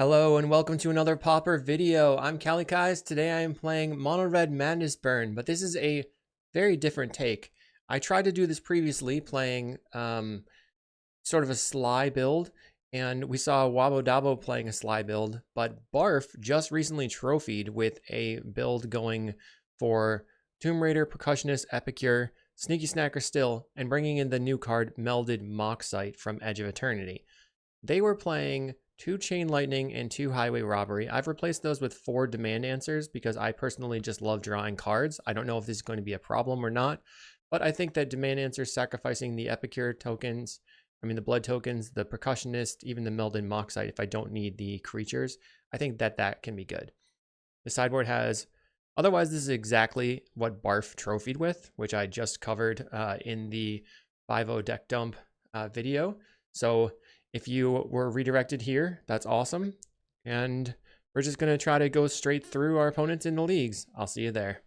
Hello and welcome to another Pauper video. I'm kalikaiz. Today I am playing Mono Red Madness Burn, but this is a very different take. I tried to do this previously playing sort of a sly build, and we saw Wabo Dabo playing a sly build, but Barf just recently trophied with a build going for Tomb Raider, Percussionist, Epicure, Sneaky Snacker still, and bringing in the new card Melded Moxite from Edge of Eternity. They were playing 2 Chain Lightning and 2 Highway Robbery. I've replaced those with 4 Demand Answers because I personally just love drawing cards. I don't know if this is going to be a problem or not, but I think that Demand Answers sacrificing the Epicure tokens, the blood tokens, the Percussionist, even the Melded Moxite, if I don't need the creatures, I think that can be good. The sideboard has, otherwise this is exactly what Barf trophied with, which I just covered in the 5-0 deck dump video. So if you were redirected here, that's awesome. And we're just going to try to go straight through our opponents in the leagues. I'll see you there.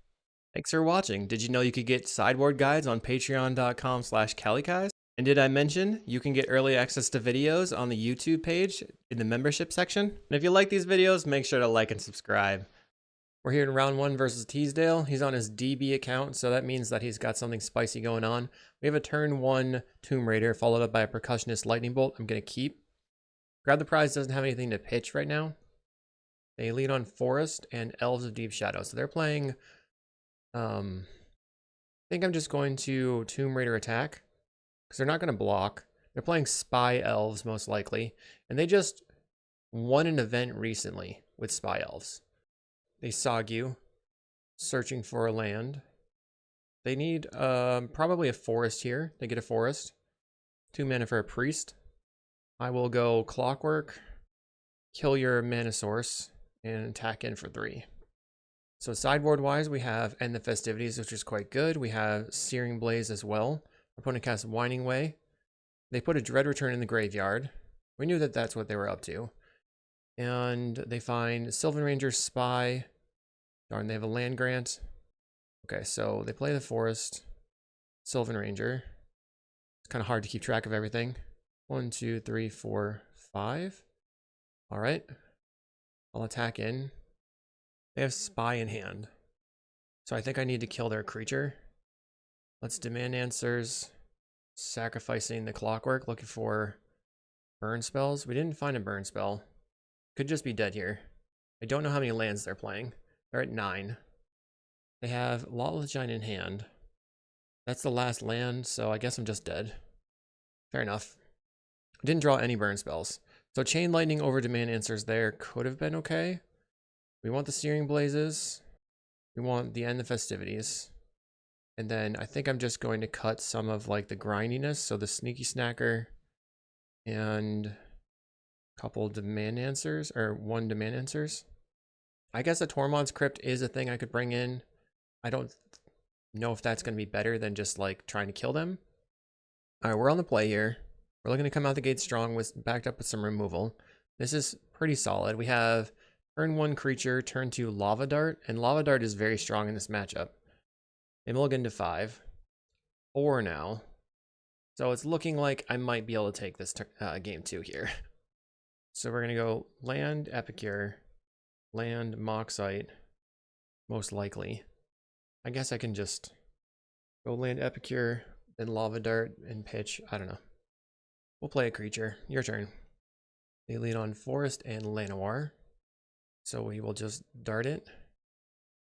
Thanks for watching. Did you know you could get sideboard guides on patreon.com/kalikaiz? And did I mention you can get early access to videos on the YouTube page in the membership section? And if you like these videos, make sure to like and subscribe. We're here in round 1 versus Teasdale. He's on his DB account, so that means that he's got something spicy going on. We have a turn 1 Tomb Raider followed up by a Percussionist Lightning Bolt. I'm going to keep. Grab the Prize doesn't have anything to pitch right now. They lead on Forest and Elves of Deep Shadow. So they're playing, I think I'm just going to Tomb Raider attack because they're not going to block. They're playing Spy Elves most likely, and they just won an event recently with Spy Elves. They Sagu, searching for a land. They need probably a forest here. They get a forest. 2 mana for a priest. I will go Clockwork, kill your mana source, and attack in for 3. So sideboard wise, we have End the Festivities, which is quite good. We have Searing Blaze as well. Our opponent casts Winding Way. They put a Dread Return in the graveyard. We knew that that's what they were up to. And they find Sylvan Ranger, Spy. Darn, they have a land grant. Okay, so they play the forest, Sylvan Ranger. It's kind of hard to keep track of everything. 1, 2, 3, 4, 5. All right. I'll attack in. They have Spy in hand. So I think I need to kill their creature. Let's Demand Answers. Sacrificing the Clockwork, looking for burn spells. We didn't find a burn spell. Could just be dead here. I don't know how many lands they're playing. They're at 9. They have Lawless Giant in hand. That's the last land, so I guess I'm just dead. Fair enough. I didn't draw any burn spells. So Chain Lightning over Demand Answers there could have been okay. We want the Searing Blazes. We want the End of Festivities. And then I think I'm just going to cut some of like the grindiness. So the Sneaky Snacker and a couple Demand Answers, or 1 Demand Answers. I guess a Tormod's Crypt is a thing I could bring in. I don't know if that's going to be better than just like trying to kill them. All right, we're on the play here. We're looking to come out the gate strong with backed up with some removal. This is pretty solid. We have turn 1 creature, turn 2 Lava Dart, and Lava Dart is very strong in this matchup. They mulligan to 5. 4 now. So it's looking like I might be able to take this game 2 here. So we're going to go land Epicure, land Moxite, most likely. I guess I can just go land Epicure, then Lava Dart, and pitch. I don't know. We'll play a creature. Your turn. They lead on Forest and Llanowar. So we will just dart it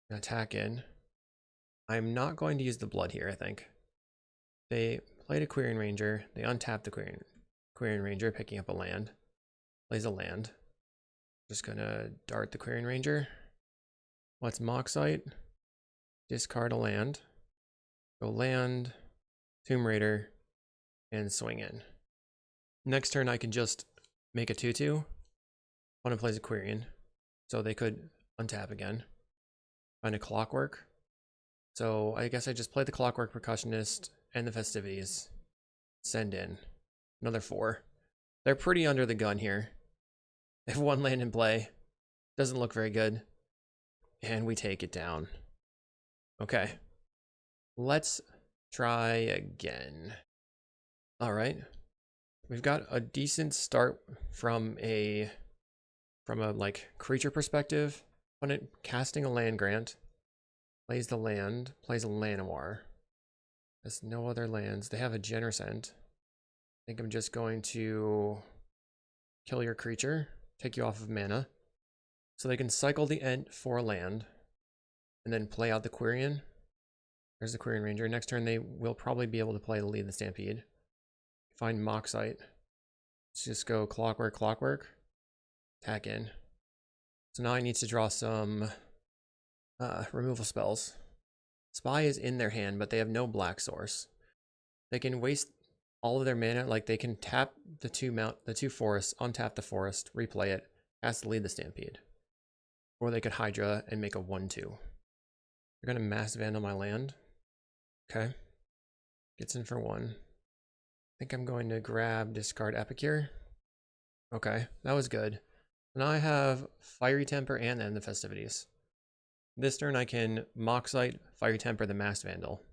and attack in. I'm not going to use the blood here, I think. They played a Quirion Ranger. They untapped the Quirion Ranger, picking up a land. Plays a land. Just gonna dart the Quirion Ranger. What's Moxite? Discard a land. Go land, Tomb Raider, and swing in. Next turn I can just make a 2/2. Opponent plays a Quirion. So they could untap again. Find a Clockwork. So I guess I just play the Clockwork, Percussionist, and the Festivities. Send in. Another 4. They're pretty under the gun here. They have 1 land in play. Doesn't look very good. And we take it down. Okay. Let's try again. All right. We've got a decent start from a from a like creature perspective, when it casting a land grant, plays the land, plays a Llanowar. There's no other lands. They have a Genersent. I think I'm just going to kill your creature, take you off of mana. So they can cycle the Ent for land, and then play out the Quirion. There's the Quirion Ranger. Next turn they will probably be able to play the Lead the Stampede. Find Moxite. Let's just go Clockwork, Clockwork. Attack in. So now I need to draw some removal spells. Spy is in their hand, but they have no black source. They can waste all of their mana, like they can tap the two forests, untap the forest, replay it, cast Lead the Stampede. Or they could Hydra and make a 1/2. They're gonna Mass Vandal my land. Okay. Gets in for 1. I think I'm going to grab, discard Epicure. Okay, that was good. Now I have Fiery Temper and End the Festivities. This turn I can Moxite, Fiery Temper the Mass Vandal.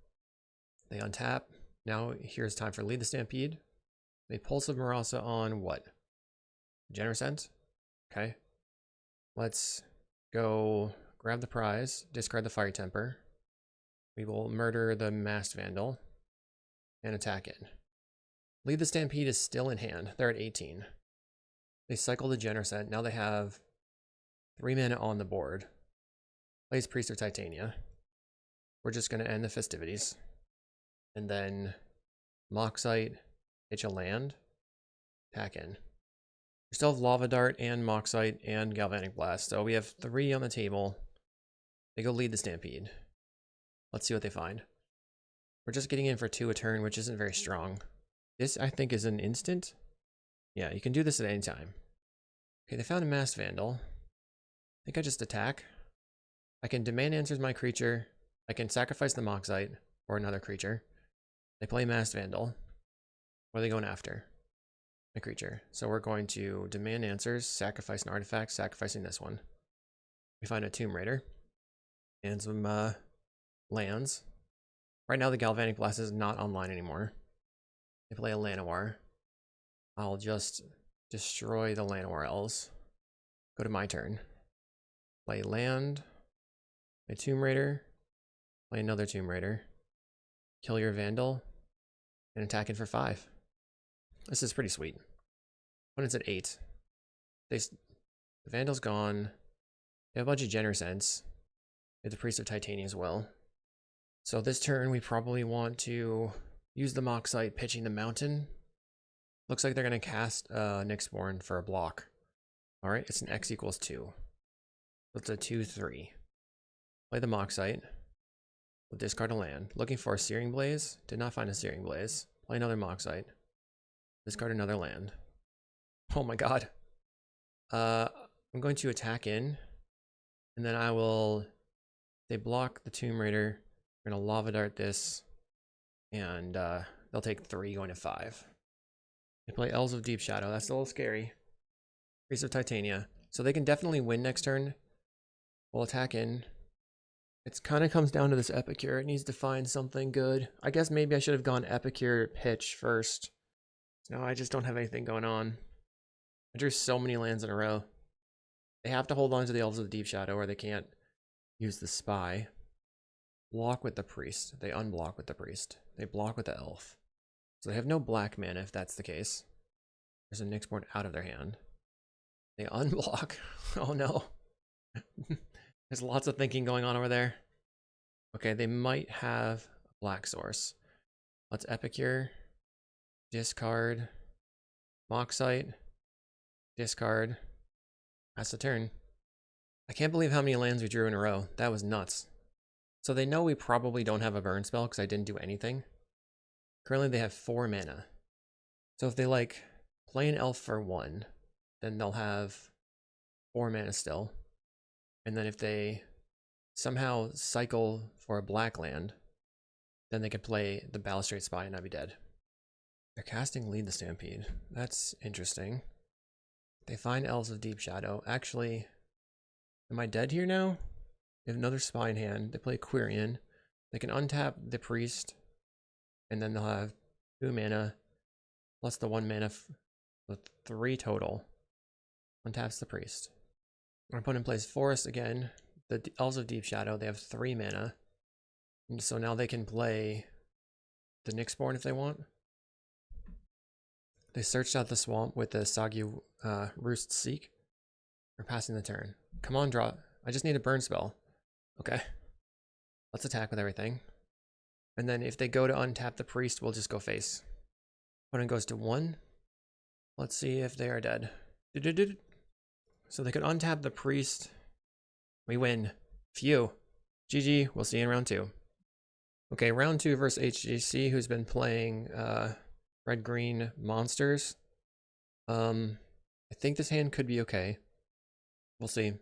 They untap. Now here's time for Lead the Stampede. They Pulse of Marasa on what? Genersent? Okay. Let's go grab the prize, discard the Fiery Temper. We will murder the Masked Vandal and attack it. Lead the Stampede is still in hand. They're at 18. They cycle the Genersent. Now they have 3 mana on the board. Plays Priest of Titania. We're just going to end the festivities. And then Moxite, pitch a land, attack in. We still have Lava Dart and Moxite and Galvanic Blast. So we have 3 on the table. They go Lead the Stampede. Let's see what they find. We're just getting in for 2 a turn, which isn't very strong. This, I think, is an instant. Yeah, you can do this at any time. Okay, they found a Masked Vandal. I think I just attack. I can demand answers my creature. I can sacrifice the Moxite or another creature. They play Masked Vandal. What are they going after? My creature. So we're going to demand answers, sacrifice an artifact, sacrificing this one. We find a Tomb Raider and some lands. Right now the Galvanic Blast is not online anymore. They play a Llanowar. I'll just destroy the Llanowar elves. Go to my turn. Play land. Play Tomb Raider. Play another Tomb Raider. Kill your Vandal. And attack it for 5. This is pretty sweet. Opponent's at 8. The Vandal's gone. They have a bunch of Genersents. They have the Priest of Titania as well. So this turn we probably want to use the Moxite pitching the Mountain. Looks like they're going to cast Nyxborn for a block. Alright, it's an X equals 2. So it's a 2/3. Play the Moxite. We'll discard a land. Looking for a Searing Blaze. Did not find a Searing Blaze. Play another Moxite. Discard another land. Oh my god. I'm going to attack in. And then I will... They block the Tomb Raider. We're going to Lava Dart this. And they'll take 3 going to 5. They play Elves of Deep Shadow. That's a little scary. Priest of Titania. So they can definitely win next turn. We'll attack in. It kind of comes down to this Epicure. It needs to find something good. I guess maybe I should have gone Epicure pitch first. No, I just don't have anything going on. I drew so many lands in a row. They have to hold on to the Elves of the Deep Shadow or they can't use the Spy. Block with the Priest. They unblock with the Priest. They block with the Elf. So they have no black mana if that's the case. There's a Nyxborn out of their hand. They unblock. Oh no. There's lots of thinking going on over there. Okay, they might have a black source. Let's Epicure. Discard. Moxite. Discard. That's the turn. I can't believe how many lands we drew in a row. That was nuts. So they know we probably don't have a burn spell because I didn't do anything. Currently they have 4 mana. So if they like play an elf for 1, then they'll have 4 mana still. And then if they somehow cycle for a black land, then they could play the Balustrade Spy and I'd be dead. They're casting Lead the Stampede. That's interesting. They find Elves of Deep Shadow. Actually, am I dead here now? They have another Spy in hand. They play Quirion. They can untap the Priest. And then they'll have 2 mana plus the 1 mana with 3 total. Untaps the Priest. Our opponent plays Forest again. The Elves of Deep Shadow, they have 3 mana. And so now they can play the Nyxborn if they want. They searched out the swamp with the Soggy Roost Seek. We're passing the turn. Come on, draw. I just need a burn spell. Okay. Let's attack with everything. And then if they go to untap the priest, we'll just go face. Opponent goes to 1. Let's see if they are dead. So they could untap the priest. We win. Phew. GG. We'll see you in round 2. Okay, round 2 versus HGC, who's been playing red-green monsters. I think this hand could be okay. We'll see.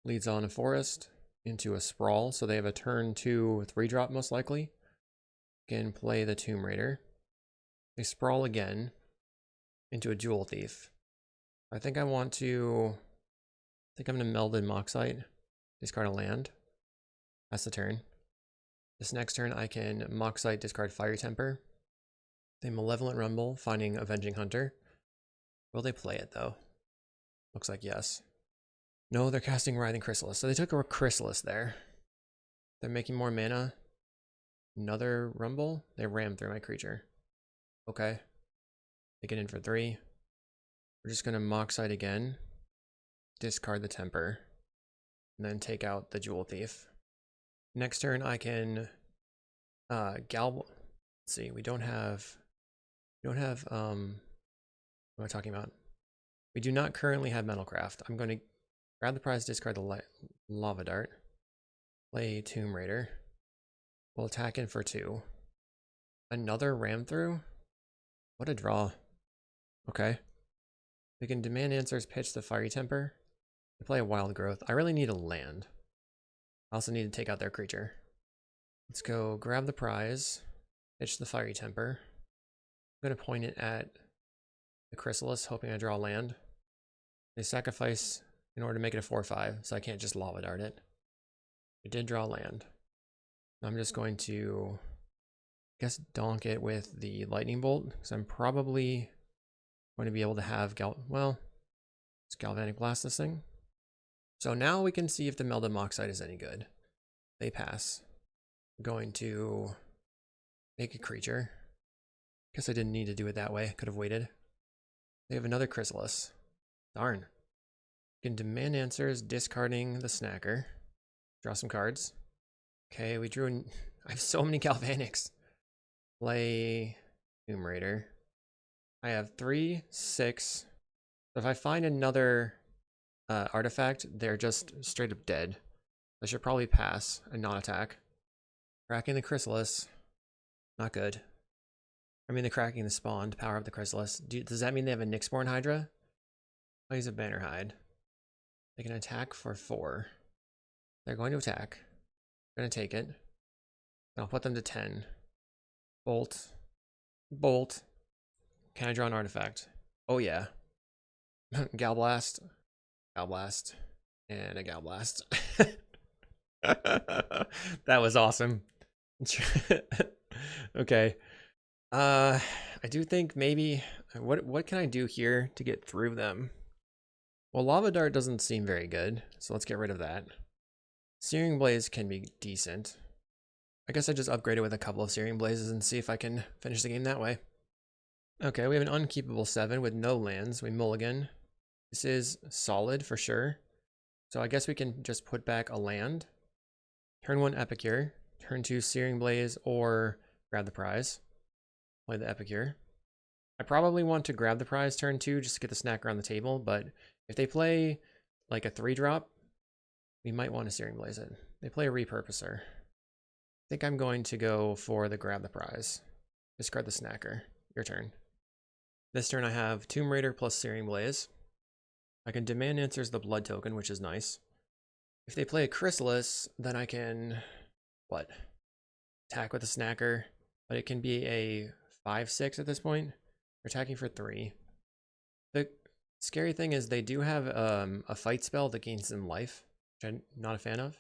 Leads on a forest into a sprawl, so they have a turn 2 3-drop most likely. Can play the Tomb Raider. They sprawl again into a Jewel Thief. I think I'm going to Melded Moxite. Discard a land. That's the turn. This next turn I can Moxite, discard Fiery Temper. They Malevolent Rumble, finding Avenging Hunter. Will they play it though? Looks like yes. No, they're casting Writhing Chrysalis. So they took a Chrysalis there. They're making more mana. Another Rumble. They ram through my creature. Okay. Take it in for 3. We're just going to Moxite again. Discard the Temper. And then take out the Jewel Thief. Next turn I can let's see, we don't have what am I talking about? We do not currently have Metalcraft. I'm going to grab the prize, discard the Lava Dart, play Tomb Raider. We'll attack in for 2. Another ram through? What a draw. Okay. We can demand answers, pitch the Fiery Temper. We play a Wild Growth. I really need a land. I also need to take out their creature. Let's go grab the prize, pitch the Fiery Temper. I'm going to point it at the Chrysalis, hoping I draw land. They sacrifice in order to make it a 4/5, so I can't just Lava Dart it. We did draw land. I'm just going to, I guess, donk it with the Lightning Bolt, because I'm probably going to be able to have let's Galvanic Blast this thing. So now we can see if the Melded Moxite is any good. They pass. I'm going to make a creature. Guess I didn't need to do it that way. Could have waited. They have another Chrysalis. Darn. You can demand answers, discarding the Snacker. Draw some cards. Okay, we drew I have so many Galvanics. Play Tomb Raider. I have 3, 6. So if I find another artifact, they're just straight up dead. I should probably pass and not attack. Cracking the Chrysalis. Not good. I mean, the cracking the spawn to power up the Chrysalis. Does that mean they have a Nyxborn Hydra? Plays a Bannerhide. They can attack for 4. They're going to attack. They're going to take it. I'll put them to 10. Bolt. Bolt. Can I draw an artifact? Oh yeah. Galblast. Galblast. And a Galblast. That was awesome. Okay. I do think maybe what can I do here to get through them? Well, Lava Dart doesn't seem very good, so let's get rid of that. Searing Blaze can be decent. I guess I just upgrade it with a couple of Searing Blazes and see if I can finish the game that way. Okay, we have an unkeepable 7 with no lands. We mulligan. This is solid for sure. So I guess we can just put back a land. Turn 1 Epicure. Turn 2 Searing Blaze or grab the prize. Play the Epicure. I probably want to grab the prize turn 2 just to get the Snacker on the table, but if they play like a 3-drop, we might want to Searing Blaze it. They play a Repurposer. I think I'm going to go for the grab the prize. Discard the Snacker. Your turn. This turn I have Tomb Raider plus Searing Blaze. I can demand answers the blood token, which is nice. If they play a Chrysalis, then I can, what? Attack with a Snacker, but it can be a 5/6 at this point. They're attacking for 3. The scary thing is they do have a fight spell that gains them life, which I'm not a fan of.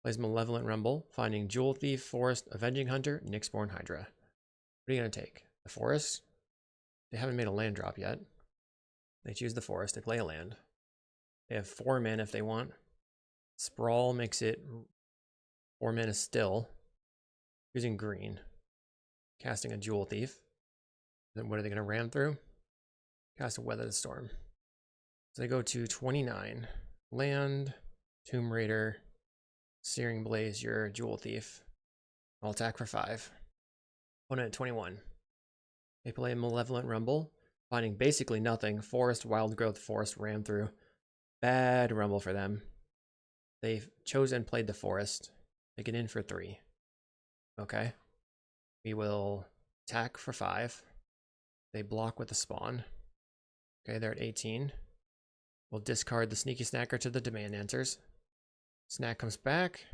Plays Malevolent Rumble, finding Jewel Thief, Forest, Avenging Hunter, Nyxborn Hydra. What are you going to take? The Forest? They haven't made a land drop yet. They choose the Forest, they play a land. They have 4 mana if they want. Sprawl makes it 4 mana still. Using green. Casting a Jewel Thief. Then what are they going to ram through? Cast a Weather the Storm. So they go to 29. Land, Tomb Raider, Searing Blaze, your Jewel Thief. I'll attack for 5. Opponent at 21. They play Malevolent Rumble, finding basically nothing. Forest, Wild Growth, Forest, ram through. Bad rumble for them. They've chosen and played the Forest. They get in for 3. Okay. We will attack for 5. They block with the spawn. Okay, they're at 18. We'll discard the Sneaky Snacker to the Demand Answers. Snack comes back.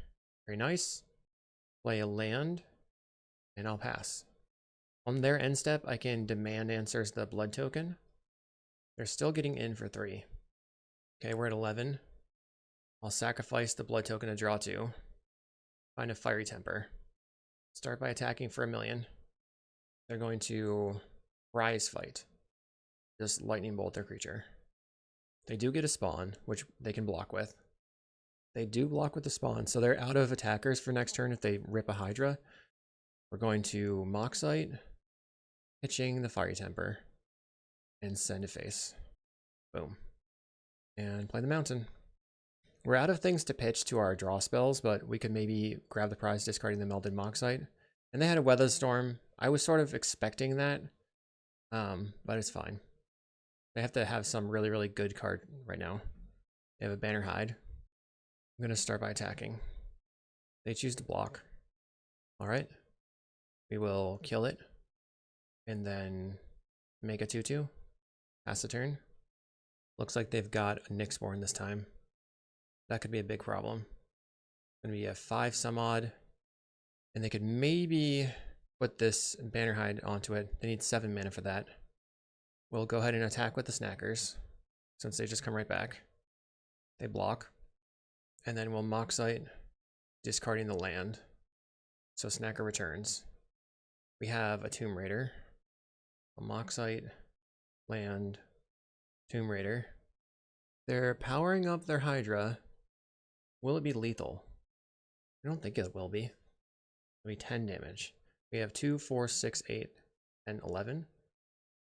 Very nice. Play a land. And I'll pass. On their end step, I can Demand Answers the Blood Token. They're still getting in for 3. Okay, we're at 11. I'll sacrifice the Blood Token to draw 2. Find a Fiery Temper. Start by attacking for 1,000,000. They're going to Rise Fight. Just Lightning Bolt their creature. They do get a spawn, which they can block with. They do block with the spawn, so they're out of attackers for next turn if they rip a Hydra. We're going to Moxite, pitching the Fiery Temper, and send a face. Boom. And play the Mountain. We're out of things to pitch to our draw spells, but we could maybe grab the prize discarding the Melded Moxite. And they had a Weather Storm. I was sort of expecting that, but it's fine. They have to have some really, really good card right now. They have a Banner Hide. I'm going to start by attacking. They choose to block. All right. We will kill it. And then make a 2/2. Pass the turn. Looks like they've got a Nyxborn this time. That could be a big problem. It's going to be a 5 some odd. And they could maybe put this Banner Hide onto it. They need 7 mana for that. We'll go ahead and attack with the Snackers, since they just come right back. They block. And then we'll Moxite, discarding the land. So Snacker returns. We have a Tomb Raider. A Moxite, land, Tomb Raider. They're powering up their Hydra. Will it be lethal? I don't think it will be. It'll be 10 damage. We have 2, 4, 6, 8, and 11.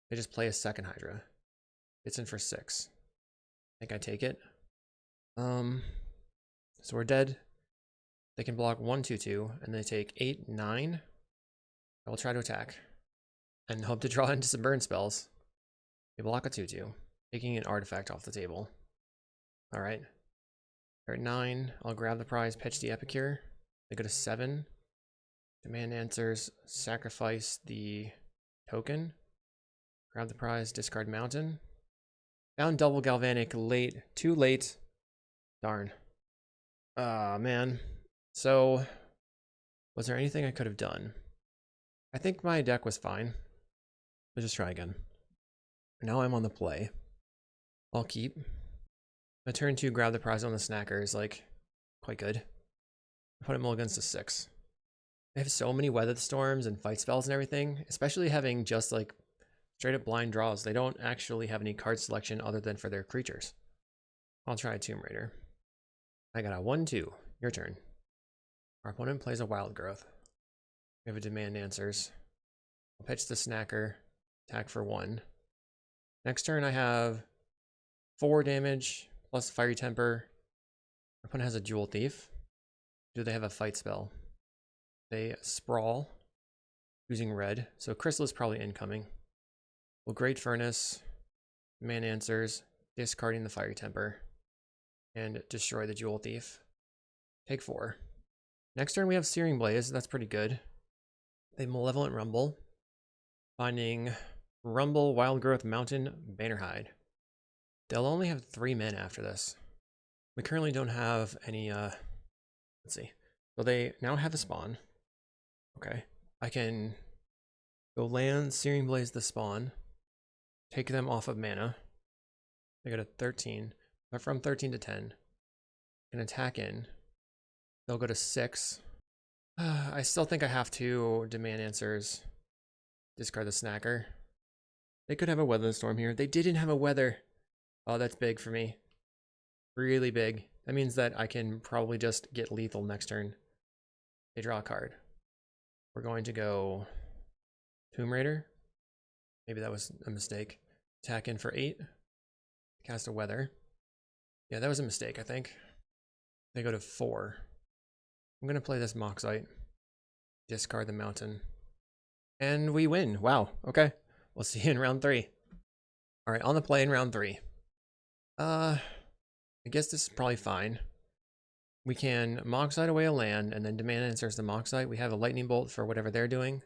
They just play a second Hydra. It's in for 6. I think I take it. So we're dead. They can block 1, 2, 2, and they take 8, 9. I will try to attack and hope to draw into some burn spells. They block a 2/2, taking an artifact off the table. All right. They're at 9. I'll grab the prize, pitch the Epicure. They go to 7. Demand Answers, sacrifice the token. Grab the prize, discard Mountain. Found double Galvanic late, too late. Darn. Ah, man. So, was there anything I could have done? I think my deck was fine. Let's just try again. Now I'm on the play. I'll keep. My turn 2, grab the prize on the Snacker is like quite good. Put him against a 6. They have so many Weather Storms and fight spells and everything, especially having just like straight up blind draws. They don't actually have any card selection other than for their creatures. I'll try a Tomb Raider. I got a 1/2. Your turn. Our opponent plays a Wild Growth. We have a Demand Answers. I'll pitch the Snacker. Attack for 1. Next turn I have 4 damage plus Fiery Temper. Our opponent has a Jewel Thief. Do they have a fight spell? They sprawl using red, so Crystal is probably incoming. We'll Great Furnace, Demand Answers, discarding the Fiery Temper, and destroy the Jewel Thief. Take 4. Next turn we have Searing Blaze. That's pretty good. They Malevolent Rumble, finding Rumble, Wild Growth, Mountain, Banner Hide. They'll only have 3 men after this. We currently don't have any, let's see. So they now have a spawn. Okay. I can go land, Searing Blaze the spawn, take them off of mana. They go to 13, but from 13 to 10. Can attack in. They'll go to 6. I still think I have to Demand Answers, discard the Snacker. They could have a Weather Storm here. They didn't have a Weather. Oh, that's big for me. really big. That means that I can probably just get lethal next turn. They draw a card. We're going to go Tomb Raider. Maybe that was a mistake. Attack in for 8. Cast a Weather. Yeah, that was a mistake, I think. They go to 4. I'm going to play this Moxite. Discard the Mountain. And we win. Wow. Okay. We'll see you in round 3. All right, on the play in round 3. I guess this is probably fine. We can Moxite away a land and then demand answers the Moxite. We have a Lightning Bolt for whatever they're doing.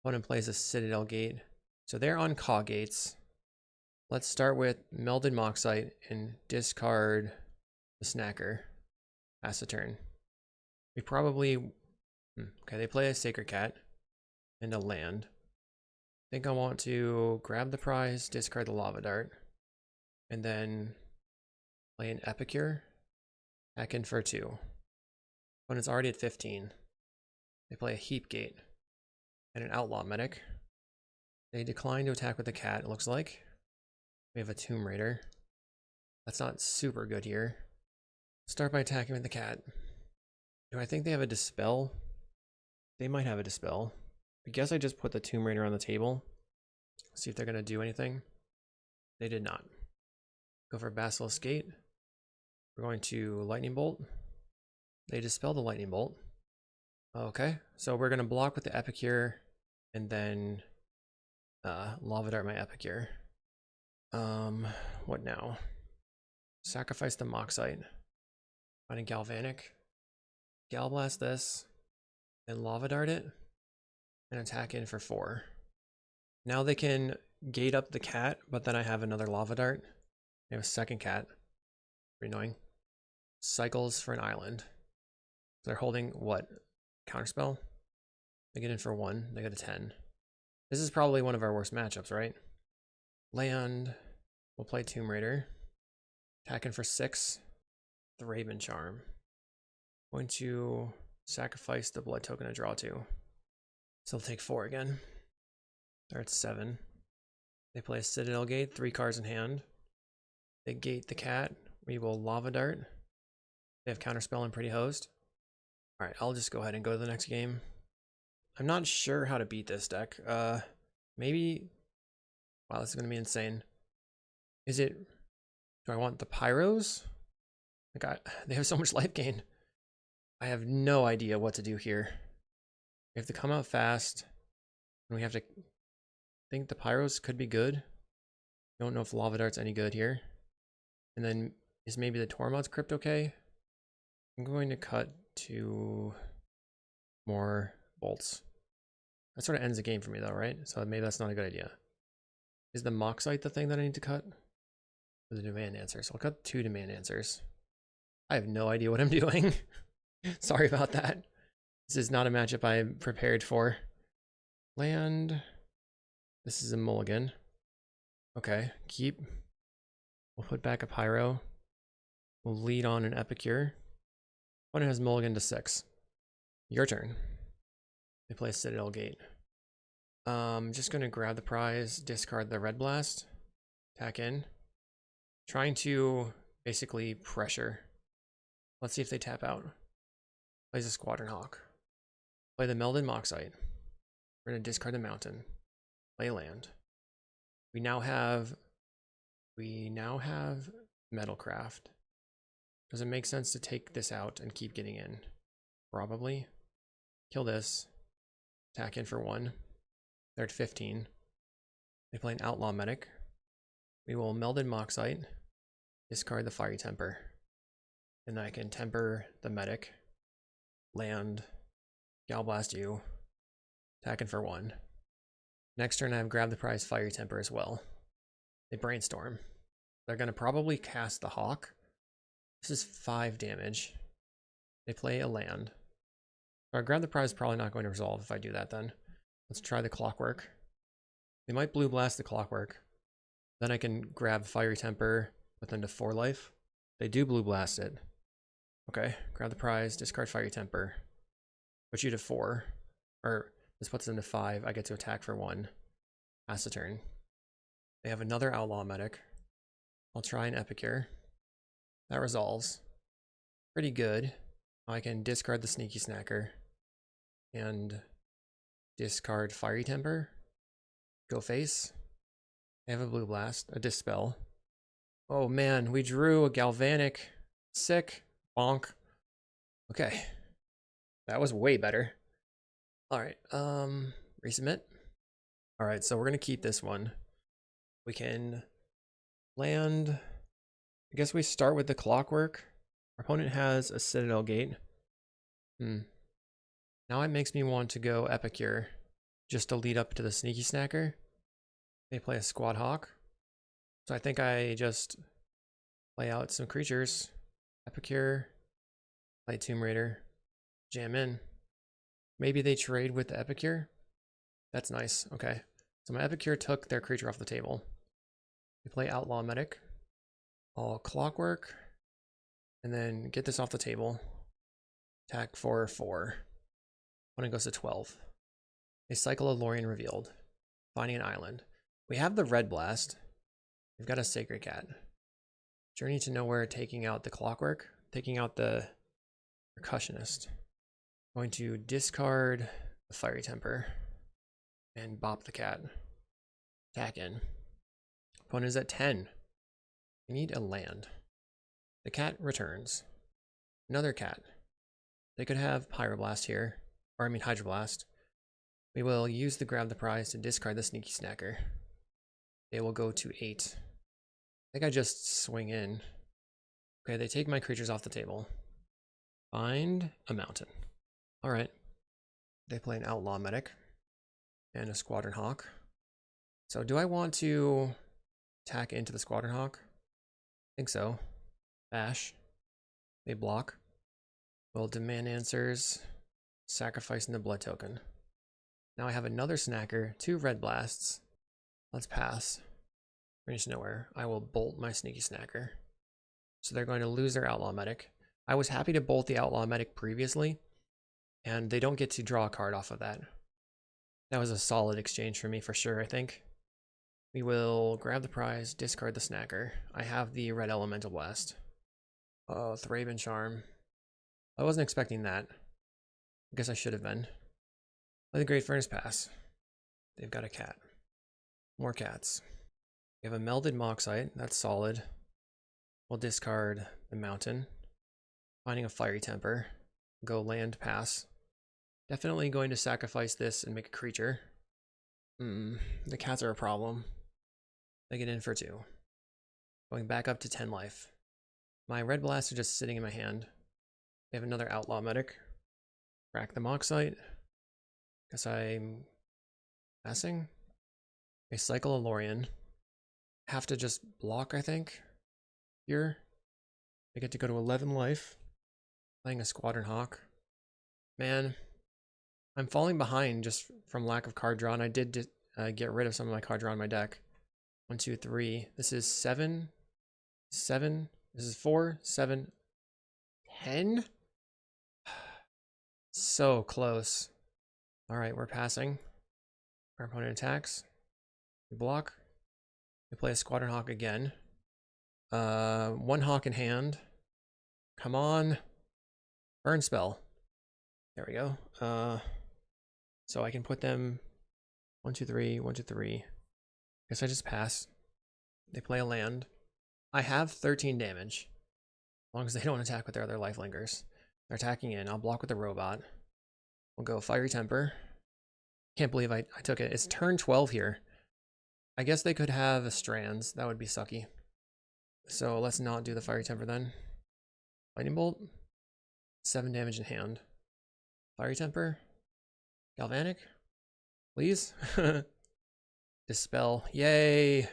Opponent plays a Citadel Gate. So they're on CawGates. Let's start with Melded Moxite and discard the Snacker. Pass the turn. We probably... Okay, they play a Sacred Cat and a land. I think I want to grab the prize, discard the Lava Dart, and then play an Epicure. Attack in for 2. Opponent's already at 15. They play a Heap Gate and an Outlaw Medic. They decline to attack with the cat, it looks like. We have a Tomb Raider. That's not super good here. Start by attacking with the cat. Do I think they have a Dispel? They might have a Dispel. I guess I just put the Tomb Raider on the table. See if they're going to do anything. They did not. Go for Basilisk Gate. We're going to Lightning Bolt. They dispel the Lightning Bolt. Okay, so we're going to block with the Epicure and then Lava Dart my Epicure. What now? Sacrifice the Moxite. Find a Galvanic. Gal Blast this. And Lava Dart it. And attack in for 4. Now they can gate up the cat, but then I have another Lava Dart. They have a second cat. Pretty annoying. Cycles for an island. They're holding what? Counterspell? They get in for 1. They get a 10. This is probably one of our worst matchups, right? Land. We'll play Tomb Raider. Attacking for 6. The Raven Charm. Going to sacrifice the blood token to draw 2. So they'll take 4 again. They're at 7. They play a Citadel Gate, 3 cards in hand. They gate the cat. We will Lava Dart. They have Counterspell and Pretty Host. Alright, I'll just go ahead and go to the next game. I'm not sure how to beat this deck. Maybe... Wow, this is going to be insane. Is it... Do I want the Pyros? They have so much life gain. I have no idea what to do here. We have to come out fast. And we have to... think the Pyros could be good. Don't know if Lava Dart's any good here. And then is maybe the Tormod's Crypt okay? I'm going to cut to more bolts. That sort of ends the game for me though, right? So maybe that's not a good idea. Is the Moxite the thing that I need to cut? Or the demand answers? I'll cut 2 demand answers. I have no idea what I'm doing. Sorry about that. This is not a matchup I'm prepared for. Land. This is a mulligan. Okay, keep. We'll put back a Pyro. We'll lead on an Epicure. One has mulligan to 6. Your turn. They play Citadel Gate. Just gonna grab the prize, discard the Red Blast, attack in. Trying to basically pressure. Let's see if they tap out. Plays a Squadron Hawk. Play the Melded Moxite. We're gonna discard the Mountain. Play land. We now have Metalcraft. Does it make sense to take this out and keep getting in? Probably. Kill this. Attack in for 1. They're at 15. They play an Outlaw Medic. We will Melded Moxite. Discard the Fiery Temper. And then I can temper the Medic. Land. Gal Blast you. Attacking for 1. Next turn I have Grab the Prize Fiery Temper as well. They Brainstorm. They're going to probably cast the Hawk. This is 5 damage. They play a land. Our Grab the Prize is probably not going to resolve if I do that then. Let's try the Clockwork. They might Blue Blast the Clockwork. Then I can grab Fiery Temper, put them to 4 life. They do Blue Blast it. Okay, grab the prize, discard Fiery Temper. Put you to 4. Or this puts them to 5. I get to attack for 1. Pass the turn. They have another Outlaw Medic. I'll try an Epicure. That resolves. Pretty good. I can discard the Sneaky Snacker and discard Fiery Temper. Go face. I have a Blue Blast, a Dispel. Oh man, we drew a Galvanic. Sick. Bonk. Okay. That was way better. Alright, resubmit. Alright, so we're gonna keep this one. We can land. I guess we start with the Clockwork. Our opponent has a Citadel Gate. Now it makes me want to go Epicure just to lead up to the Sneaky Snacker. They play a Squad Hawk. So I think I just play out some creatures. Epicure, play Tomb Raider, jam in. Maybe they trade with the Epicure. That's nice. Okay. So my Epicure took their creature off the table. We play Outlaw Medic. I'll Clockwork. And then get this off the table. Attack for 4. When it goes to 12. They cycle a Lorien Revealed. Finding an island. We have the Red Blast. We've got a Sacred Cat. Journey to Nowhere, taking out the Clockwork. Taking out the Percussionist. Going to discard the Fiery Temper. And bop the cat. Attack in. Opponent is at 10. We need a land. The cat returns. Another cat. They could have Pyroblast here. Or I mean Hydroblast. We will use the Grab the Prize to discard the Sneaky Snacker. They will go to 8. I think I just swing in. Okay, they take my creatures off the table. Find a mountain. Alright. They play an Outlaw Medic. And a Squadron Hawk. So do I want to attack into the Squadron Hawk? I think so. Bash. They block. We'll demand answers. Sacrificing the blood token. Now I have another Snacker, 2 Red Blasts. Let's pass. Range Nowhere. I will bolt my Sneaky Snacker. So they're going to lose their Outlaw Medic. I was happy to bolt the Outlaw Medic previously, and they don't get to draw a card off of that. That was a solid exchange for me for sure, I think. We will grab the prize, discard the Snacker. I have the Red Elemental Blast. Oh, Thraben Charm. I wasn't expecting that. I guess I should have been. Let the Great Furnace pass. They've got a cat. More cats. We have a Melded Moxite. That's solid. We'll discard the mountain. Finding a Fiery Temper. Go land, pass. Definitely going to sacrifice this and make a creature. The cats are a problem. They get in for 2. Going back up to 10 life. My Red Blasts are just sitting in my hand. We have another Outlaw Medic. Crack the Moxite. Guess I'm passing. I cycle a Lorien. Have to just block, I think. Here. I get to go to 11 life. Playing a Squadron Hawk. Man, I'm falling behind just from lack of card draw, and I did get rid of some of my card draw in my deck. 1, 2, 3. This is 7. 7. This is 4, 7, 10. So close. Alright, we're passing. Our opponent attacks. We block. We play a Squadron Hawk again. 1 Hawk in hand. Come on. Burn spell. There we go. So I can put them 1, 2, 3, 1, 2, 3. Guess I just pass. They play a land. I have 13 damage. As long as they don't attack with their other lifelingers. They're attacking in. I'll block with the robot. We'll go Fiery Temper. Can't believe I took it. It's turn 12 here. I guess they could have a Strands. That would be sucky. So let's not do the Fiery Temper then. Lightning Bolt. 7 damage in hand. Fiery Temper. Galvanic. Please. Dispel. Yay.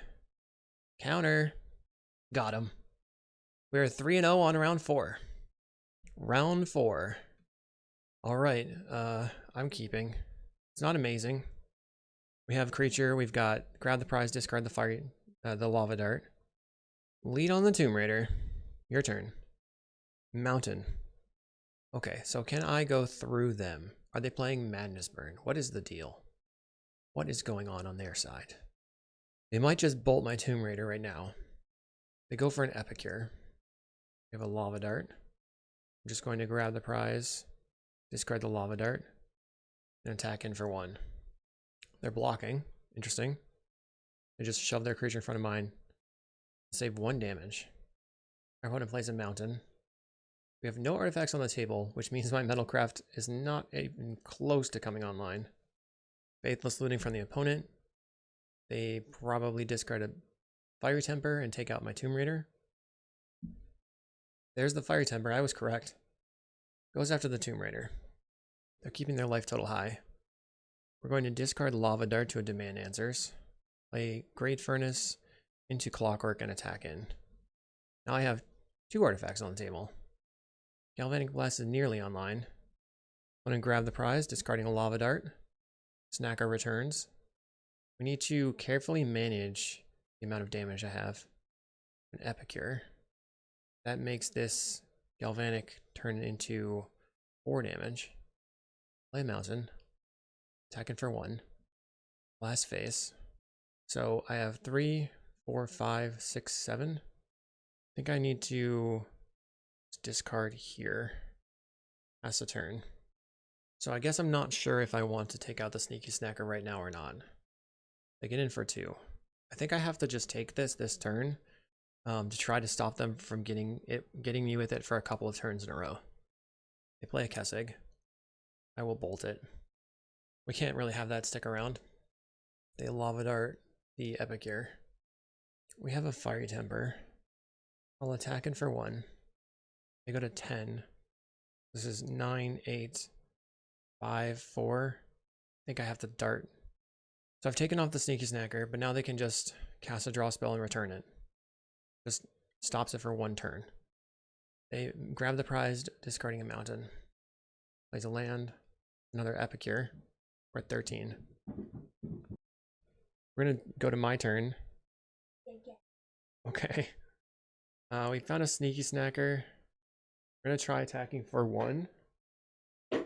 Counter. Got him. We're 3-0 on round 4. Round 4. Alright. I'm keeping. It's not amazing. We have creature. We've got grab the prize, discard the fire, the lava dart. Lead on the Tomb Raider. Your turn. Mountain. Okay, so can I go through them? Are they playing Madness Burn? What is the deal? What is going on their side? They might just bolt my Tomb Raider right now. They go for an Epicure. We have a lava dart. I'm just going to grab the prize, discard the lava dart, and attack in for 1. They're blocking. Interesting. They just shove their creature in front of mine. Save 1 damage. Our opponent plays a mountain. We have no artifacts on the table, which means my Metalcraft is not even close to coming online. Faithless looting from the opponent. They probably discard a Fiery Temper and take out my Tomb Raider. There's the Fiery Temper. I was correct. Goes after the Tomb Raider. They're keeping their life total high. We're going to discard Lava Dart to a Demand Answers. Play Great Furnace into Clockwork and attack in. Now I have 2 artifacts on the table. Galvanic Blast is nearly online. I'm going to grab the prize, discarding a Lava Dart. Snacker returns. We need to carefully manage the amount of damage I have. An Epicure. That makes this Galvanic turn into 4 damage. Play a Mountain. Attacking for 1. Last phase. So I have 3, 4, 5, 6, 7. I think I need to discard here. Pass a turn. So I guess I'm not sure if I want to take out the Sneaky Snacker right now or not. They get in for 2. I think I have to just take this turn to try to stop them from getting me with it for a couple of turns in a row. They play a Kessig. I will bolt it. We can't really have that stick around. They Lava Dart the Epicure. We have a Fiery Temper. I'll attack in for 1. They go to 10. This is 9, 8, 5, 4. I think I have to dart. So I've taken off the Sneaky Snacker, but now they can just cast a draw spell and return it. Just stops it for 1 turn. They grab the prize, discarding a mountain. Plays a land, another Epicure. We're at 13. We're gonna go to my turn. Okay. We found a Sneaky Snacker. We're gonna try attacking for 1. My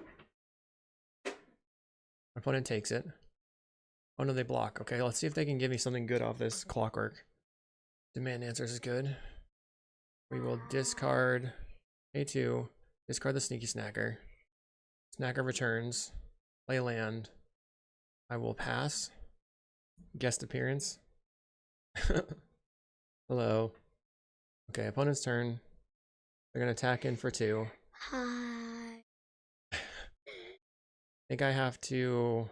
opponent takes it. Oh no, they block. Okay, let's see if they can give me something good off this Clockwork. Demand Answers is good. We will discard A2, discard the Sneaky Snacker. Snacker returns. Play land. I will pass. Guest appearance. Hello. Okay, opponent's turn. They're gonna attack in for 2. Hi. I think I have to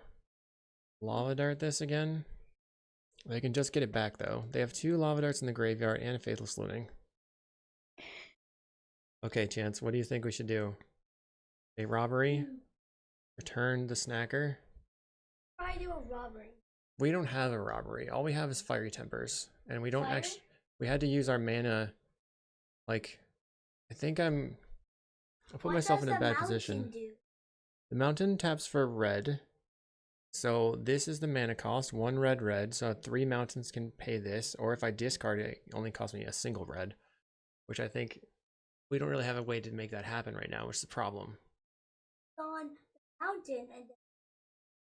Lava Dart this again. They can just get it back though. They have 2 Lava Darts in the graveyard and a Faithless Looting. Okay, Chance, what do you think we should do? A robbery? Return the Snacker? Why do a robbery? We don't have a robbery. All we have is Fiery Tempers. And we don't actually... We had to use our mana... Like... I think I'll put myself in a bad position. The mountain taps for red. So this is the mana cost, 1 red, so 3 mountains can pay this, or if I discard it, it only costs me a single red, which I think we don't really have a way to make that happen right now, which is the problem. On the mountain and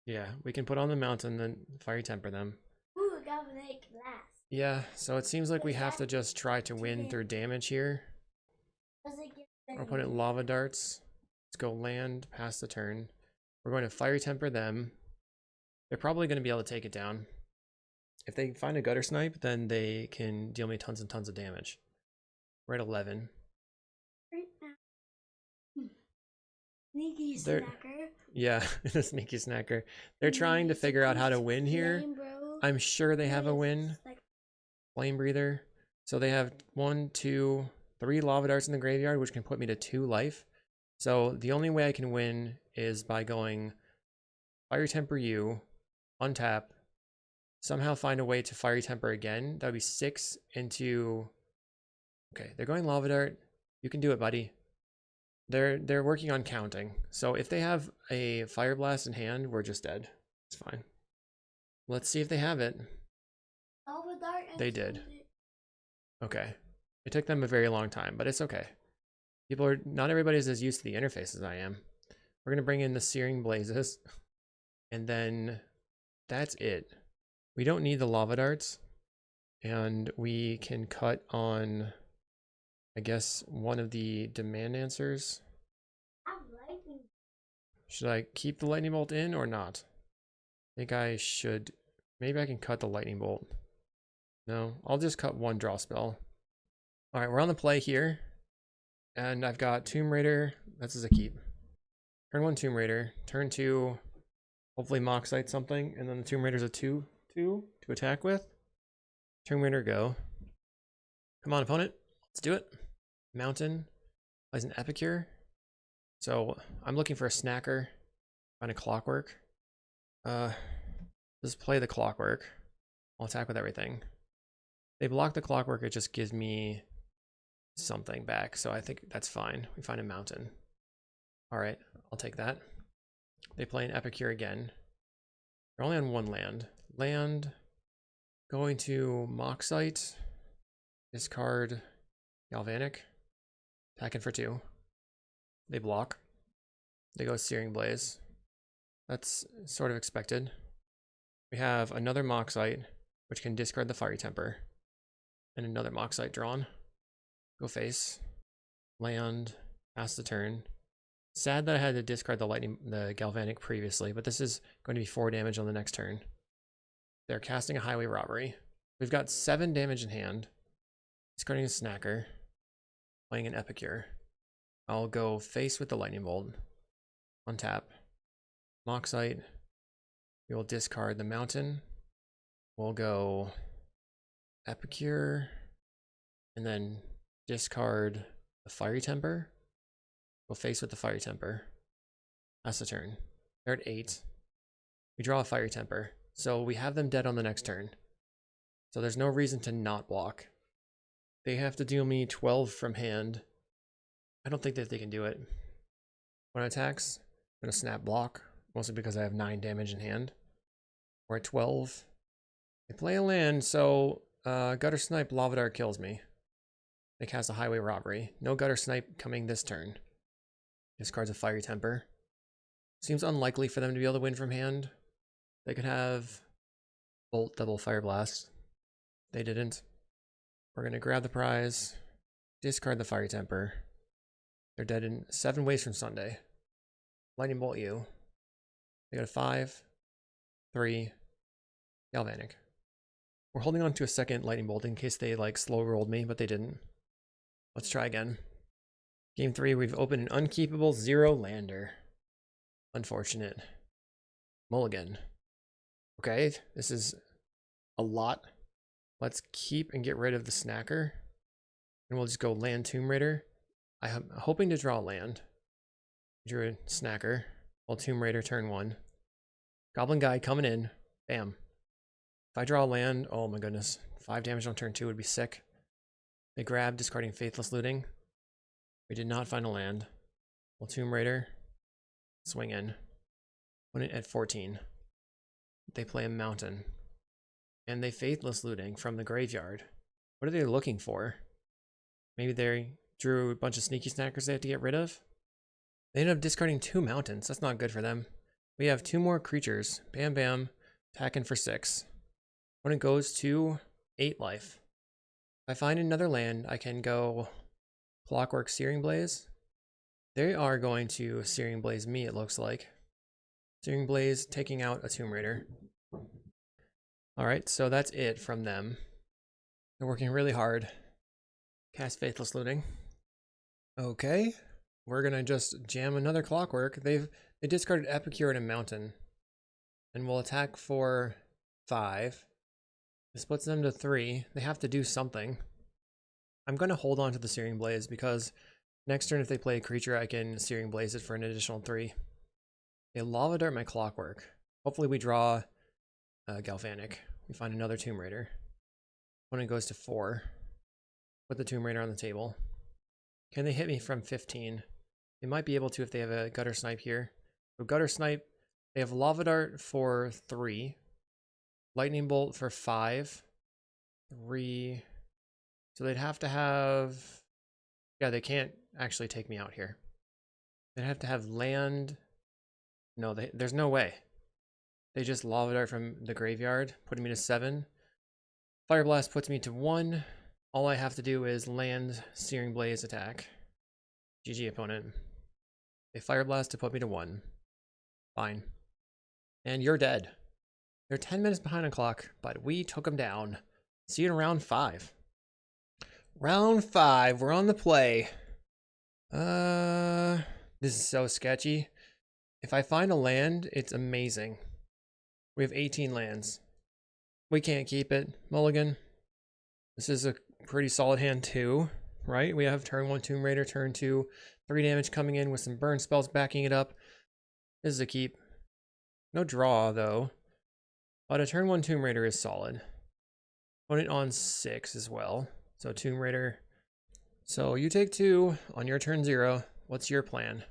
yeah, we can put on the mountain, then Fiery Temper them. ooh, galvanic blast. Yeah, so it seems like we have to just try to win through damage here. Does it give Our opponent Lava Darts. Let's go land, pass the turn. We're going to Fiery Temper them. They're probably going to be able to take it down. If they find a Gutter Snipe, then they can deal me tons and tons of damage. We're at 11. Sneaky Snacker? Yeah, the Sneaky Snacker. They're trying to figure out how to win here. I'm sure they have a win. Flame Breather. So they have 1, 2, 3 Lava Darts in the graveyard, which can put me to 2 life. So the only way I can win is by going Fiery Temper you, untap, somehow find a way to Fiery Temper again. That would be 6 into... Okay, they're going Lava Dart. You can do it, buddy. They're working on counting. So if they have a Fire Blast in hand, we're just dead. It's fine. Let's see if they have it. Lava Dart. They did. Okay. It took them a very long time, but it's okay. Not everybody's as used to the interface as I am. We're going to bring in the Searing Blazes. And then that's it. We don't need the Lava Darts. And we can cut on I guess one of the demand answers. I'm liking. Should I keep the lightning bolt in or not? I think I should. Maybe I can cut the lightning bolt. No, I'll just cut one draw spell. All right, we're on the play here. And I've got Tomb Raider. That's as a keep. Turn 1 Tomb Raider. Turn 2, hopefully Moxite something. And then the Tomb Raider's a 2/2 to attack with. Tomb Raider, go. Come on, opponent. Let's do it. Mountain plays an Epicure. So I'm looking for a snacker. Find a Clockwork. Just play the Clockwork. I'll attack with everything. They block the Clockwork, it just gives me something back, so I think that's fine. We find a mountain. All right, I'll take that. They play an Epicure again. They're only on one land. Land, going to Moxite, discard Galvanic, attacking for 2. They block. They go Searing Blaze. That's sort of expected. We have another Moxite, which can discard the Fiery Temper, and another Moxite drawn. Go face, land, pass the turn. Sad that I had to discard the Galvanic previously, but this is going to be 4 damage on the next turn. They're casting a Highway Robbery. We've got 7 damage in hand. Discarding a Snacker, playing an Epicure. I'll go face with the Lightning Bolt. Untap. Moxite. We will discard the Mountain. We'll go Epicure, and then discard the Fiery Temper. We'll face with the Fiery Temper. That's the turn. They're at 8. We draw a Fiery Temper. So we have them dead on the next turn. So there's no reason to not block. They have to deal me 12 from hand. I don't think that they can do it. When it attacks, I'm going to snap block. Mostly because I have 9 damage in hand. We're at 12. They play a land, so Gutter Snipe Lava Dart kills me. They cast a Highway Robbery. No Gutter Snipe coming this turn. Discards a Fiery Temper. Seems unlikely for them to be able to win from hand. They could have Bolt, double Fire Blast. They didn't. We're going to grab the prize. Discard the Fiery Temper. They're dead in 7 ways from Sunday. Lightning Bolt you. They got a 5, 3, Galvanic. We're holding on to a second Lightning Bolt in case they like slow rolled me, but they didn't. Let's try again. Game 3, we've opened an unkeepable 0 lander. Unfortunate. Mulligan. Okay, this is a lot. Let's keep and get rid of the snacker. And we'll just go land Tomb Raider. I'm hoping to draw land. Drew a snacker. Well, Tomb Raider turn 1. Goblin Guide coming in. Bam. If I draw land, oh my goodness. 5 damage on turn 2 would be sick. They grab, discarding Faithless Looting. We did not find a land. Well, Tomb Raider. Swing in. Put it at 14. They play a mountain. And they Faithless Looting from the graveyard. What are they looking for? Maybe they drew a bunch of sneaky snackers they have to get rid of? They ended up discarding 2 mountains. That's not good for them. We have 2 more creatures. Bam, bam. Attacking for 6. When it goes to 8 life. If I find another land, I can go Clockwork Searing Blaze. They are going to Searing Blaze me, it looks like. Searing Blaze taking out a Tomb Raider. Alright, so that's it from them. They're working really hard. Cast Faithless Looting. Okay. We're gonna just jam another Clockwork. They discarded Epicure and a Mountain. And we'll attack for 5. This puts them to 3. They have to do something. I'm gonna hold on to the Searing Blaze because next turn if they play a creature, I can Searing Blaze it for an additional 3. They Lava Dart my Clockwork. Hopefully we draw Galvanic. We find another Tomb Raider. When it goes to 4. Put the Tomb Raider on the table. Can they hit me from 15? They might be able to if they have a Gutter Snipe here. So Gutter Snipe, they have Lava Dart for 3. Lightning Bolt for 5. 3. So they'd have to have... Yeah, they can't actually take me out here. They'd have to have land... No, there's no way. They just Lava Dart from the graveyard, putting me to 7. Fire Blast puts me to 1. All I have to do is land Searing Blaze attack. GG opponent. A Fire Blast to put me to 1. Fine. And you're dead. They're 10 minutes behind on clock, but we took them down. See you in round 5. Round 5, we're on the play. This is so sketchy. If I find a land, it's amazing. We have 18 lands. We can't keep it. Mulligan. This is a pretty solid hand too, right? We have turn 1 Tomb Raider, turn 2, 3 damage coming in with some burn spells backing it up. This is a keep. No draw though. But a turn 1 Tomb Raider is solid. Opponent on 6 as well. So Tomb Raider. So you take 2 on your turn 0. What's your plan?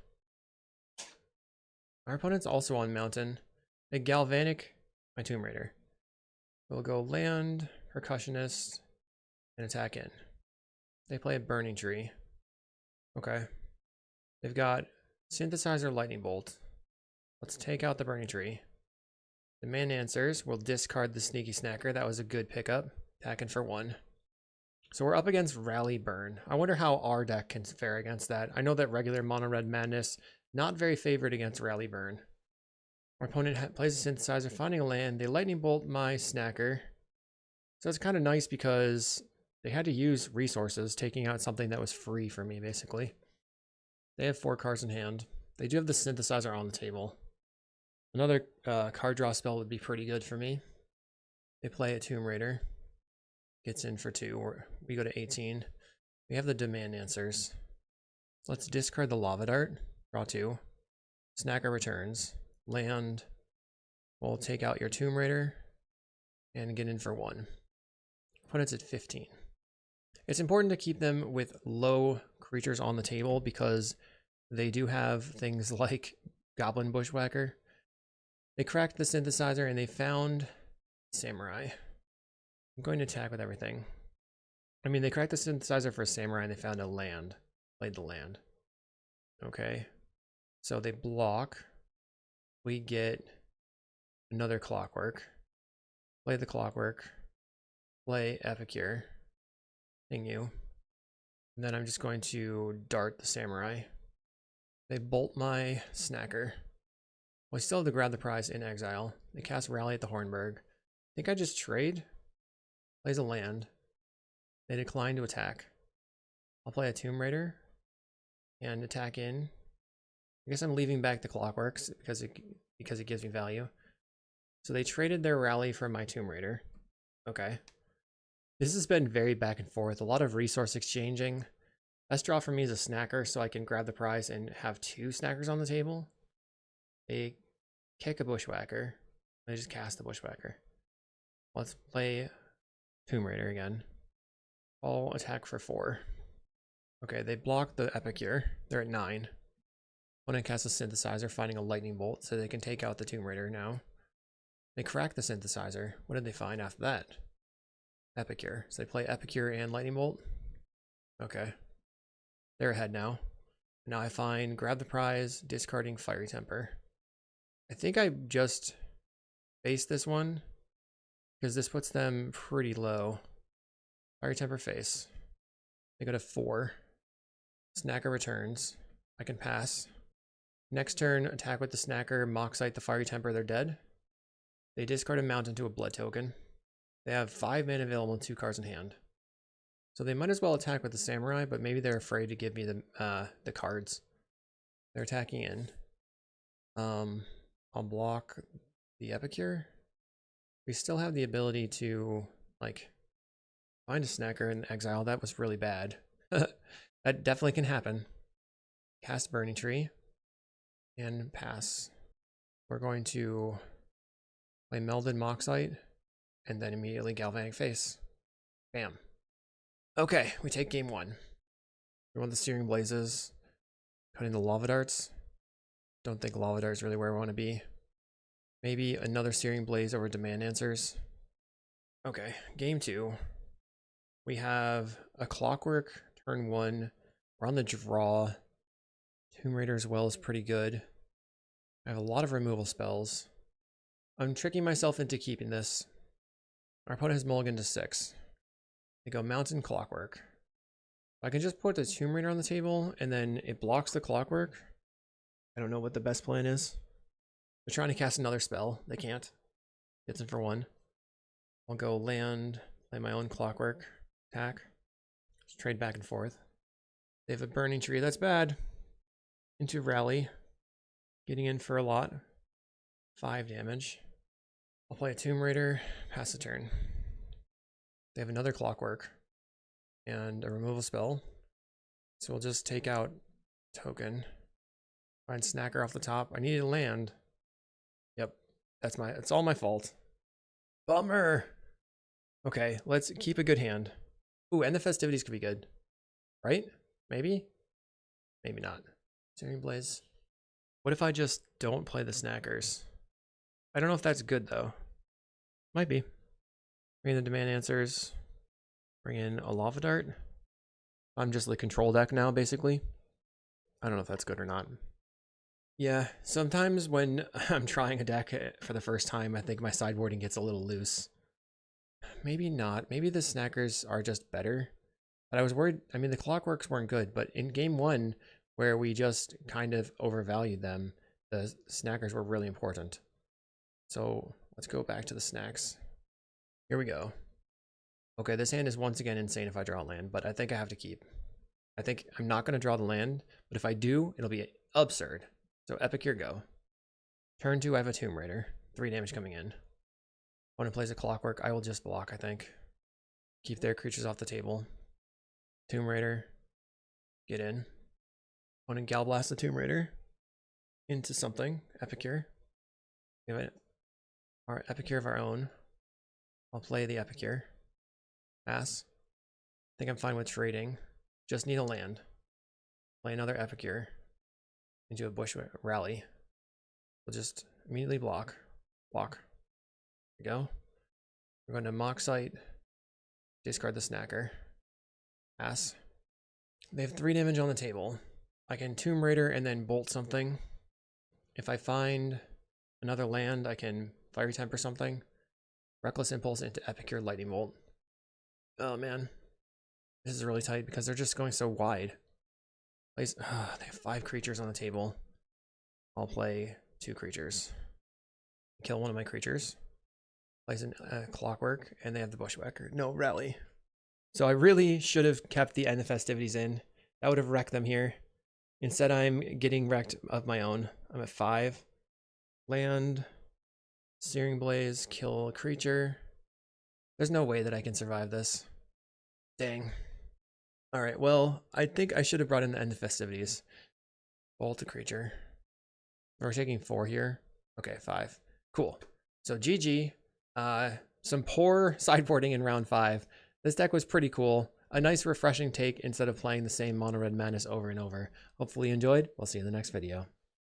Our opponent's also on Mountain. A Galvanic, my Tomb Raider. We'll go land, Percussionist, and attack in. They play a Burning Tree. Okay. They've got Synthesizer, Lightning Bolt. Let's take out the Burning Tree. Demand Answers. We'll discard the Sneaky Snacker. That was a good pickup. Attacking for 1. So we're up against Rally Burn. I wonder how our deck can fare against that. I know that regular Mono Red Madness, not very favored against Rally Burn. Our opponent plays a Synthesizer, finding a land. They Lightning Bolt my Snacker. So it's kind of nice because they had to use resources, taking out something that was free for me, basically. They have 4 cards in hand. They do have the Synthesizer on the table. Another card draw spell would be pretty good for me. They play a Tomb Raider. Gets in for 2. We go to 18. We have the Demand Answers. Let's discard the Lava Dart. Draw 2. Snacker returns. Land. We'll take out your Tomb Raider and get in for 1. Opponent's at 15. It's important to keep them with low creatures on the table because they do have things like Goblin Bushwhacker. They cracked the Synthesizer and they found Samurai. I'm going to attack with everything. I mean, they cracked the Synthesizer for a Samurai and they found a land. Played the land. Okay. So they block. We get another Clockwork. Play the Clockwork. Play Epicure. Ping you. And then I'm just going to dart the Samurai. They bolt my Snacker. Well, I still have to grab the prize in exile. They cast Rally at the Hornburg. I think I just trade. Plays a land. They decline to attack. I'll play a Tomb Raider and attack in. I guess I'm leaving back the Clockworks because it gives me value. So they traded their Rally for my Tomb Raider. Okay. This has been very back and forth. A lot of resource exchanging. Best draw for me is a Snacker so I can grab the prize and have 2 Snackers on the table. They kick a Bushwhacker. They just cast the Bushwhacker. Let's play Tomb Raider again. I'll attack for 4. Okay, they block the Epicure. They're at 9. Opponent casts a Synthesizer, finding a Lightning Bolt, so they can take out the Tomb Raider now. They crack the Synthesizer. What did they find after that? Epicure. So they play Epicure and Lightning Bolt. Okay. They're ahead now. Now I find grab the prize, discarding Fiery Temper. I think I just face this one because this puts them pretty low. Fiery Temper face. They go to 4. Snacker returns. I can pass. Next turn, attack with the Snacker, Moxite the Fiery Temper, they're dead. They discard a Mountain to a blood token. They have 5 mana available and 2 cards in hand. So they might as well attack with the Samurai, but maybe they're afraid to give me the cards. They're attacking in. I'll block the Epicure. We still have the ability to, like, find a Snacker in exile. That was really bad. That definitely can happen. Cast Burning Tree. And pass. We're going to play Melded Moxite. And then immediately Galvanic Face. Bam. Okay, we take game 1. We want the Searing Blazes. Cutting the Lava Darts. Don't think Lava Dart is really where I want to be. Maybe another Searing Blaze over Demand Answers. Okay, game 2. We have a Clockwork, turn 1. We're on the draw. Tomb Raider as well is pretty good. I have a lot of removal spells. I'm tricking myself into keeping this. Our opponent has mulligan to 6. They go Mountain Clockwork. I can just put the Tomb Raider on the table and then it blocks the Clockwork. I don't know what the best plan is. They're trying to cast another spell. They can't. Gets in for 1. I'll go land, play my own Clockwork, attack. Just trade back and forth. They have a Burning Tree. That's bad. Into Rally. Getting in for a lot. 5 damage. I'll play a Tomb Raider, pass the turn. They have another Clockwork and a removal spell. So we'll just take out token. Find Snacker off the top. I need to land. Yep, it's all my fault. Bummer. Okay, let's keep a good hand. Ooh, and the festivities could be good. Right? Maybe? Maybe not. Searing Blaze. What if I just don't play the Snackers? I don't know if that's good though. Might be. Bring in the Demand Answers. Bring in a Lava Dart. I'm just the control deck now, basically. I don't know if that's good or not. Yeah, sometimes when I'm trying a deck for the first time, I think my sideboarding gets a little loose. Maybe not. Maybe the Snackers are just better. But I was worried. I mean, the Clockworks weren't good, but in game 1, where we just kind of overvalued them, the Snackers were really important. So let's go back to the snacks. Here we go. Okay, this hand is once again insane if I draw a land, but I think I have to keep. I think I'm not going to draw the land, but if I do, it'll be absurd. So Epicure, go. Turn 2, I have a Tomb Raider. 3 damage coming in. Opponent plays a Clockwork. I will just block, I think. Keep their creatures off the table. Tomb Raider. Get in. Opponent Galblast the Tomb Raider. Into something. Epicure. We have our Epicure of our own. I'll play the Epicure. Pass. I think I'm fine with trading. Just need a land. Play another Epicure. Into a Bush Rally. We'll just immediately block. Block. There we go. We're going to Moxite. Discard the Snacker. Pass. They have 3 damage on the table. I can Tomb Raider and then bolt something. If I find another land, I can Fiery Temper something. Reckless Impulse into Epicure Lightning Bolt. Oh man. This is really tight because they're just going so wide. They have 5 creatures on the table. I'll play 2 creatures. Kill one of my creatures. Plays a Clockwork, and they have the Bushwhacker. No, Rally. So I really should have kept the End of Festivities in. That would have wrecked them here. Instead, I'm getting wrecked of my own. I'm at 5. Land. Searing Blaze. Kill a creature. There's no way that I can survive this. Dang. Alright, well, I think I should have brought in the End of Festivities. Bolt a creature. We're taking 4 here. Okay, 5. Cool. So GG. Some poor sideboarding in round 5. This deck was pretty cool. A nice refreshing take instead of playing the same Mono Red Madness over and over. Hopefully you enjoyed. We'll see you in the next video.